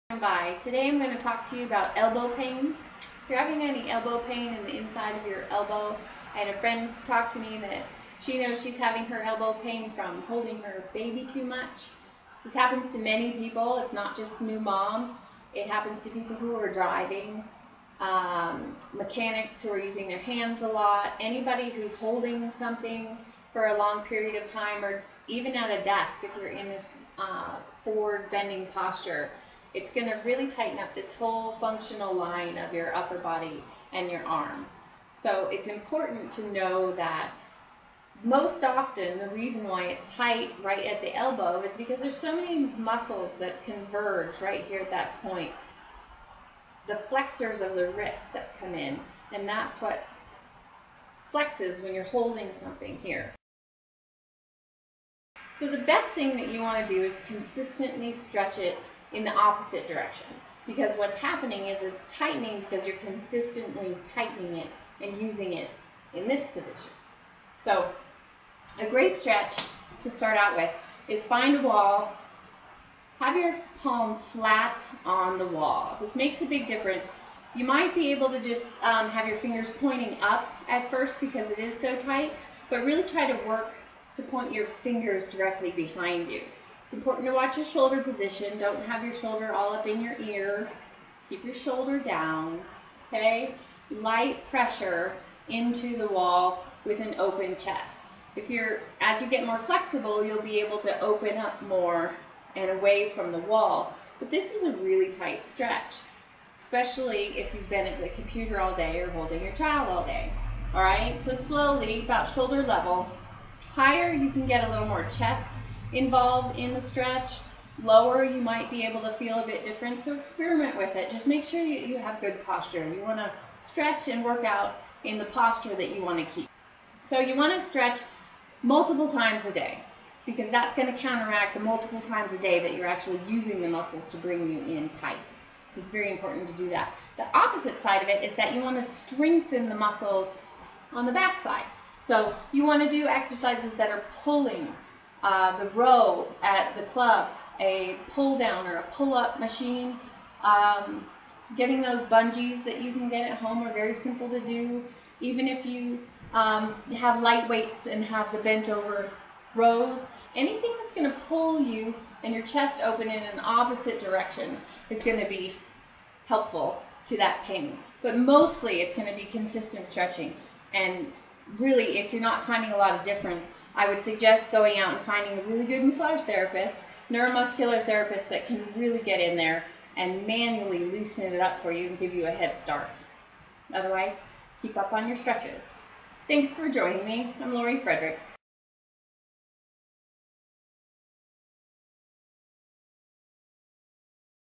By. Today I'm going to talk to you about elbow pain. If you're having any elbow pain in the inside of your elbow, I had a friend talk to me that she knows she's having her elbow pain from holding her baby too much. This happens to many people. It's not just new moms. It happens to people who are driving, mechanics who are using their hands a lot, anybody who's holding something for a long period of time, or even at a desk if you're in this forward bending posture. It's going to really tighten up this whole functional line of your upper body and your arm. So it's important to know that most often the reason why it's tight right at the elbow is because there's so many muscles that converge right here at that point. The flexors of the wrists that come in, and that's what flexes when you're holding something here. So the best thing that you want to do is consistently stretch it in the opposite direction, because what's happening is it's tightening because you're consistently tightening it and using it in this position. So a great stretch to start out with is find a wall, have your palm flat on the wall. This makes a big difference. You might be able to just have your fingers pointing up at first because it is so tight, but really try to work to point your fingers directly behind you. It's important to watch your shoulder position. Don't have your shoulder all up in your ear. Keep your shoulder down, okay? Light pressure into the wall with an open chest. As you get more flexible, you'll be able to open up more and away from the wall. But this is a really tight stretch, especially if you've been at the computer all day or holding your child all day. All right, so slowly, about shoulder level. Higher, you can get a little more chest involved in the stretch. Lower, you might be able to feel a bit different, so experiment with it. Just make sure you have good posture. You want to stretch and work out in the posture that you want to keep. So you want to stretch multiple times a day, because that's going to counteract the multiple times a day that you're actually using the muscles to bring you in tight. So it's very important to do that. The opposite side of it is that you want to strengthen the muscles on the back side. So you want to do exercises that are pulling. The row at the club, a pull down or a pull up machine, getting those bungees that you can get at home are very simple to do. Even if you have light weights and have the bent over rows, anything that's going to pull you and your chest open in an opposite direction is going to be helpful to that pain. But mostly it's going to be consistent stretching. And really, if you're not finding a lot of difference, I would suggest going out and finding a really good massage therapist, neuromuscular therapist that can really get in there and manually loosen it up for you and give you a head start. Otherwise, keep up on your stretches. Thanks for joining me. I'm Lori Frederick.